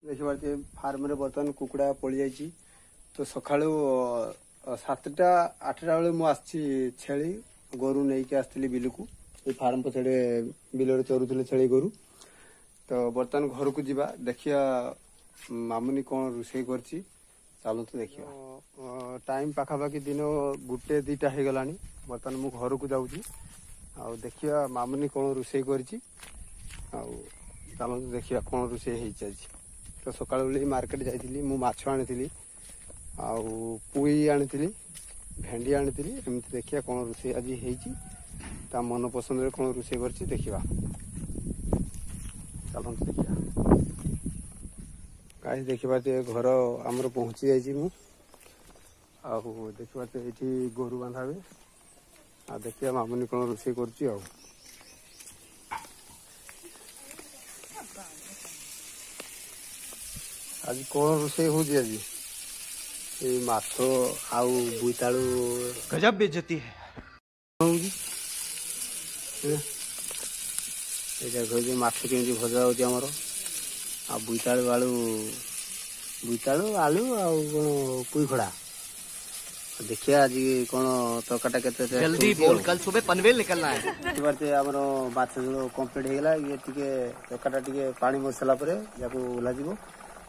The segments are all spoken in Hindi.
देखिए फार्म रे बर्तमान कुकुड़ा पड़ी जाइए तो सका 7टा 8टा बेले मुझे छेली गोरु नहीं कि आसती बिल को फार्म पछाड़े बिल चरुले छेली गोरु तो बर्तमान घर को जावा देखिया मामुनी कौन रोषे कर चलते देखिए टाइम पाखापाखि दिन 1-2टा हो गला बर्तमान मु घर को जाऊँगी आ देखिया मामुनी कौन रोषे कर चलते देखिया कौन रोषे हो चलती तो सका मार्केट जाइली मु माछ आनी पुई आनी भेंडी आनी एमती देखिया कौन रोषे आज हो मन पसंद कौन रोषे कर देखा चलते देखिया गाई देखिए घर आमर पहुँची जाइए देखिए ये गोरु बांधावे आ देखिए मामुनी कौन रोषे कर आज कौन रोषे हो आज माछ आउ बोईतालु गजब बेइज्जती है माछ केमती भजा होमर आ बोईतालु आलू आउ कौन पुई खड़ा देखिए आज कौन तरकाटा के जल्दी बोल, कल सुबह पनवेल निकलना है। आमर माछ झोल कम्प्लीट हो गला ये तरकाटा टे पानी मसला ओह्ल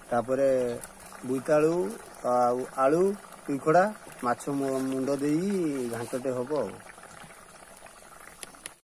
तापरे बोईतालु आलू पिखड़ा माछ मुंड दे घांटटे हम।